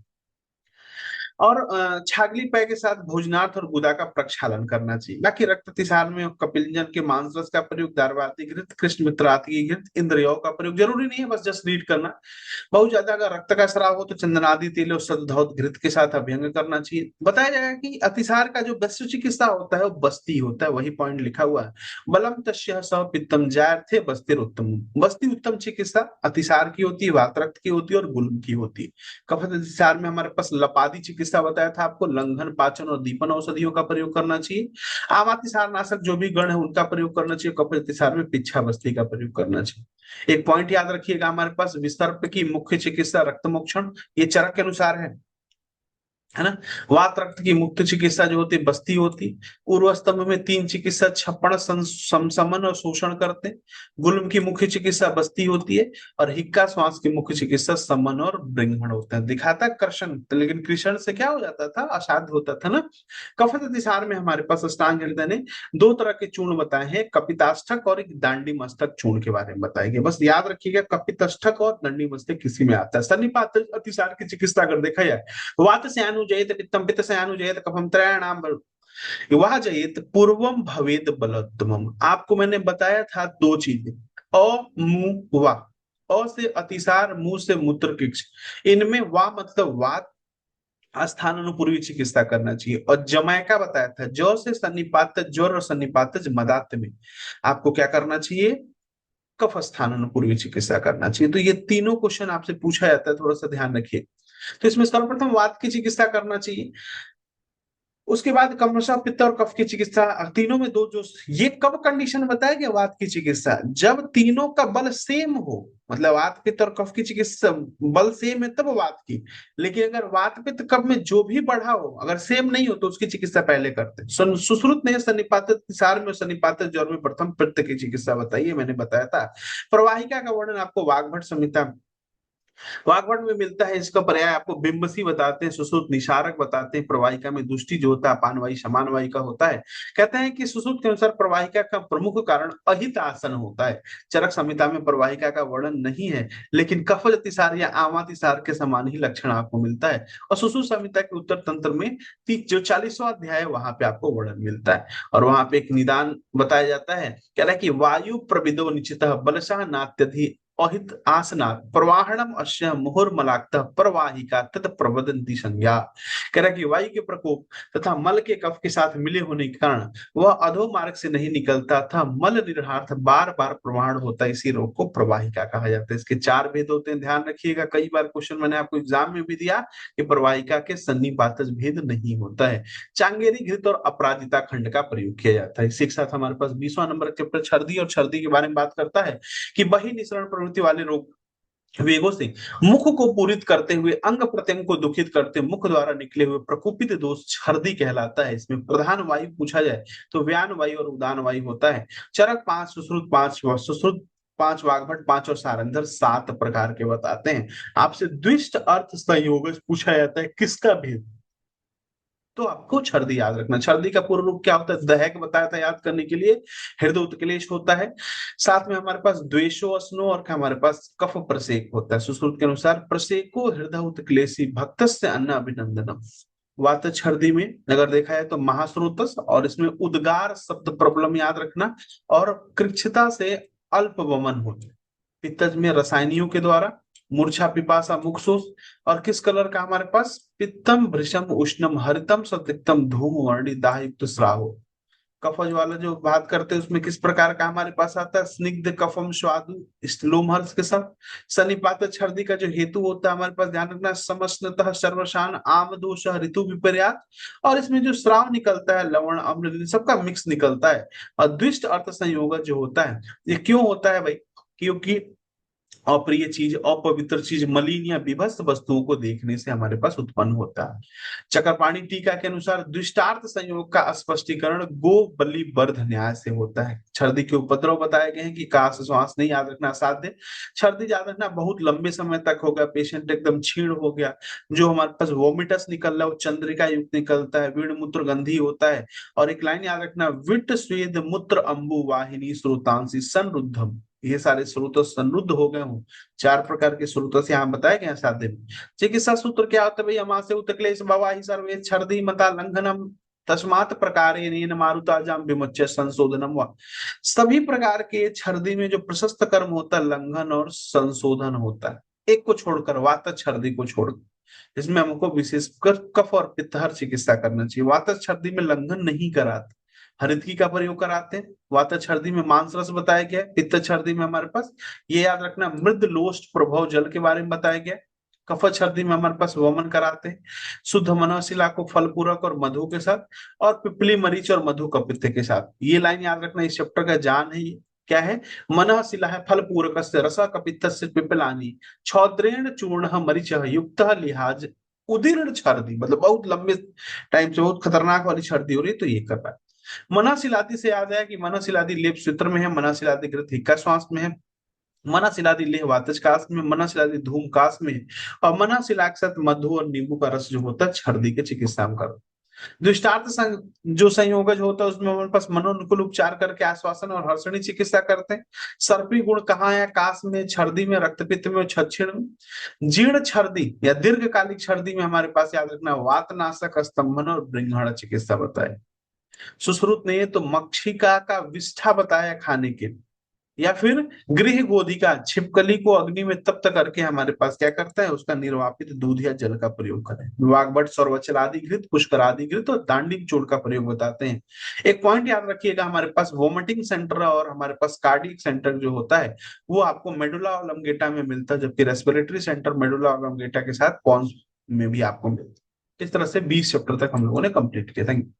और छागली पेय के साथ भोजनार्थ और गुदा का प्रक्षालन करना चाहिए। बाकी रक्त अतिसार में कपिलजन के मांस रस का प्रयोग, दारवाती घृत, कृष्ण मित्राती घृत, इंद्रियों का प्रयोग, जरूरी नहीं है, बस जस्ट रीड करना। बहुत ज्यादा अगर रक्त का स्राव हो तो चंदनादि तेल और सदधौत घृत के साथ अभ्यंग करना चाहिए। बताया जाएगा कि अतिसार का जो वैश्य चिकित्सा होता है वो बस्ती होता है, वही पॉइंट लिखा हुआ है, बलम तस्य स पित्तम जायर्थे बस्तिर उत्तम। बस्ती उत्तम चिकित्सा अतिसार की होती है, वातरक्त की होती है, और गुल्म की होती है। कफत अतिसार में हमारे पास लपादी चिकित्सा बताया था आपको, लंघन, पाचन और दीपन औषधियों का प्रयोग करना चाहिए। आम अतिसार नाशक जो भी गण है उनका प्रयोग करना चाहिए। कफत अतिसार में पिच्छा बस्ती का प्रयोग करना चाहिए। एक पॉइंट याद रखिएगा, हमारे पास विसर्प की मुख्य चिकित्सा रक्त मोक्षण, ये चरक के अनुसार है ना। वात रक्त की मुक्त चिकित्सा जो होती बस्ती होती। पूर्व स्तंभ में तीन चिकित्सा छप्पड़, समन और शोषण करते। गुल्म की मुख्य चिकित्सा बस्ती होती है, और हिक्का श्वास की मुख्य चिकित्सा समन और ब्रिंगण होता है। दिखाता कृष्ण, लेकिन कृष्ण से क्या हो जाता था? असाध्य होता था ना। कफत अतिसार में हमारे पास अष्टांग हृदय ने दो तरह के चूर्ण बताए हैं, कपिताष्टक और एक दांडी मस्तक चूर्ण के बारे में बताएंगे। बस याद रखिएगा, कपिताष्टक और दंडी मस्तक किसी में आता है। सन्निपात अतिसार की चिकित्सा अगर देखा जाए, वात से अनुजयत, पित्तम पित्त से अनुजयत, कफम त्रयाणाम वह जयत पूर्वम भवेद बलोत्तमम। आपको मैंने बताया था दो चीजें, अ, मु, वा। अ से अतिसार, मुंह से मूत्र किक्ष, इनमें वा मतलब वात, स्थान अनुपूर्वी चिकित्सा करना चाहिए। और जमैका बताया था, जौ से सन्निपात ज्वर और सन्निपात मदात में आपको क्या करना चाहिए? कफ स्थान अनुपूर्वी चिकित्सा करना चाहिए। तो ये तीनों क्वेश्चन आपसे पूछा जाता है, थोड़ा सा ध्यान रखिए। तो इसमें सर्वप्रथम वात की चिकित्सा करना चाहिए, उसके बाद कमरसा, पित्त और कफ की चिकित्सा। तीनों में दो जो, ये कब कंडीशन बताया गया वात की चिकित्सा? जब तीनों का बल सेम हो, मतलब वात पित्त और कफ की चिकित्सा बल सेम है तब वात की। लेकिन अगर वात पित्त कफ में जो भी बढ़ा हो अगर सेम नहीं हो तो उसकी चिकित्सा पहले करते हैं। सुश्रुत ने सन्निपात सार में, सन्निपात ज्वर में प्रथम पित्त की चिकित्सा बताई है, मैंने बताया था। प्रवाहिका का वर्णन आपको वाग्भट संहिता वाग्भट में मिलता है, इसका पर्याय आपको बिंबसी बताते हैं, सुश्रुत निशारक बताते हैं, प्रवाहिका में दुष्टि जो होता है अपान वायु समान वायु का होता है। कहते हैं कि सुश्रुत के अनुसार प्रवाहिका का प्रमुख कारण अहित आसन होता है। चरक संहिता में प्रवाहिका का वर्णन नहीं है, लेकिन कफज अतिसार या आमातिसार के समान ही लक्षण आपको मिलता है। और सुश्रुत संहिता के उत्तर तंत्र में जो 40वां अध्याय है वहां पे आपको वर्णन मिलता है, और वहां पे एक निदान बताया जाता है। कह रहा है कि वायु प्रविदो निश्चित बलशः नात्यधि अहित आसनात् प्रवाहणम अस्य मुहुर्मलाक्तः प्रवाहिका तत् प्रवदन्ति संज्ञा। कह रहा है कि वायु के प्रकोप तथा मल के कफ के साथ मिले होने के कारण वह अधो मार्ग से नहीं निकलता था, मल निर्हार्थ बार बार प्रवाहण होता है, इसी रोग को प्रवाहिका कहा जाता है। इसके 4 भेद होते हैं, ध्यान रखिएगा। कई बार क्वेश्चन मैंने आपको एग्जाम में भी दिया कि प्रवाहिका के सन्निपातज भेद नहीं होता है। चांगेरी घृत और अपराजिता खंड का प्रयोग किया जाता है। इसी के साथ हमारे पास 20वां नंबर चैप्टर छर्दी और छर्दी के बारे में बात करता है कि बही निसरण प्रवृत्ति वाले रोग वेगों से मुख को पूरित करते हुए अंग प्रत्यंग को दुखित करते मुख द्वारा निकले हुए प्रकोपित दोष छर्दी कहलाता है। इसमें प्रधान वायु पूछा जाए तो व्यान वायु और उदान वायु होता है। चरक 5, सुश्रुत 5, सुश्रुत 5, वाग्भट 5 और सारंधर 7 प्रकार के बताते हैं। आपसे द्विष्ट अर्थ संयोग पूछा जाता है, किसका भेद? तो आपको छर्दी याद रखना। छर्दी का पूर्ण रूप क्या होता है? दहक बताया था याद करने के लिए। हृदय उत्कलेश होता है, साथ में हमारे पास द्वेषो अश्नो और हमारे पास कफ प्रसेक होता है। सुश्रुत के अनुसार प्रसेको हृदय उत्कलेशी भक्त से अन्न अभिनंदनम। वात छर्दी में अगर देखा है तो महास्रोतस, और इसमें उद्गार शब्द प्रबलम याद रखना, और कृच्छता से अल्प वमन होता है। पित्तज में रसायनियों के द्वारा, मूर्छा पिपासा मुखशोष, और किस कलर का हमारे पास? पित्तम भृशम उष्णम हरितम सतिक्तम धूम वर्णी दाहयुक्त स्राव। कफज वाला जो बात करते हैं उसमें किस प्रकार का हमारे पास आता है? स्निग्ध कफम स्वादु लोमहर्ष के साथ। सन्निपात छर्दी का जो हेतु होता है हमारे पास ध्यान रखना, समस्नतः सर्वशान आम दोष ऋतु विपर्यात, और इसमें जो स्राव निकलता है लवण अम्ल सबका मिक्स निकलता है। और द्विष्ट अर्थ संयोग जो होता है ये क्यों होता है भाई? क्योंकि अप्रिय चीज, अपवित्र चीज, मलिन या विभत्स वस्तुओं को देखने से हमारे पास उत्पन्न होता है। चक्रपाणी टीका के अनुसार दृष्टार्थ संयोग का स्पष्टीकरण गो बलि वर्ध न्याय से होता है। छर्दी के उपद्रव बताए गए हैं कि काश श्वास नहीं याद रखना असाध्य, छर्दी याद रखना बहुत लंबे समय तक होगा, पेशेंट एकदम क्षीण हो गया, जो हमारे पास वोमिटस निकल रहा है वो चंद्रिका युक्त निकलता है, वीण मूत्र गंधी होता है। और एक लाइन याद रखना, विट स्वेद मूत्र अंबु वाहिनी स्रोतांसी संरुद्धम, ये सारे स्रोत संरुद्ध हो गए हों। 4 प्रकार के स्रोत यहाँ बताए गए हैं साध्य में। चिकित्सा सूत्र क्या होता है भैया? मासे उत्क्लेश भवाहि सर्वे छर्दी मता लंघनम तस्मात् प्रकारेण मारुताजाम विमुच्य संशोधनम व। सभी प्रकार के छर्दी में जो प्रशस्त कर्म होता है लंघन और संशोधन होता है, एक को छोड़कर, वात छर्दी को छोड़कर। इसमें हमको विशेषकर कफ और पित्तहर चिकित्सा करना चाहिए। वात छर्दी में लंघन नहीं कराते, हरितकी का प्रयोग कराते हैं। वात छर्दी में मांस रस बताया गया, पित्त छर्दी में हमारे पास ये याद रखना मृद लोष्ट प्रभाव जल के बारे में बताया गया। कफ छर्दी में हमारे पास वमन कराते हैं, शुद्ध मनशिला को फल पूरक और मधु के साथ, और पिपली मरीच और मधु कपित्त के साथ। ये लाइन याद रखना, इस चैप्टर का जान है ये। क्या है? मन शिला है फल पूरक रस कपित्त पिपलानी छौद्रेण चूर्ण मरीच युक्त लिहाज उदीर्ण छर्दी, मतलब बहुत लंबे टाइम से बहुत खतरनाक वाली छर्दी हो रही है, तो ये कर रहा है। मनासिलाती से याद आया कि मनासिलाती लेप सूत्र में है, मनासिलाती ग्रंथ हिक्का श्वास में है, मनासिलाती लेह वातजकास में, मनासिलाती धूम कास में, और मनासिला के साथ मधु और नींबू का रस जो होता है छर्दी के चिकित्सा में करो। दृष्टार्थ जो संयोगज होता है उसमें हमारे पास मनोनुकूल उपचार करके आश्वासन और हर्षणी चिकित्सा करते हैं। सर्पी गुण कहाँ है? कास में, छर्दी में, रक्तपित्त में, छक्षिण में। जीर्ण छर्दी या दीर्घकालिक छर्दी में हमारे पास याद रखना वातनाशक, स्तंभन और ब्रिंघाण चिकित्सा बताए। सुश्रुत ने तो मक्षिका का विष्ठा बताया खाने के, या फिर गृह गोधिका छिपकली को अग्नि में तप्त करके हमारे पास क्या करता है? उसका निर्वापित दूध या जल का प्रयोग करें। वाग्भट सर्वचलादि घृत, पुष्करादि घृत और दांडिक चूर्ण का प्रयोग बताते हैं। एक पॉइंट याद रखिएगा, हमारे पास वोमिटिंग सेंटर और हमारे पास कार्डियक सेंटर जो होता है वो आपको मेडुला ऑब्लोंगेटा में मिलता है, जबकि रेस्पिरेटरी सेंटर मेडुला ऑब्लोंगेटा के साथ पॉन्स में भी आपको मिलता है। इस तरह से 20 चैप्टर तक हम लोगों ने कंप्लीट किया। Thank you.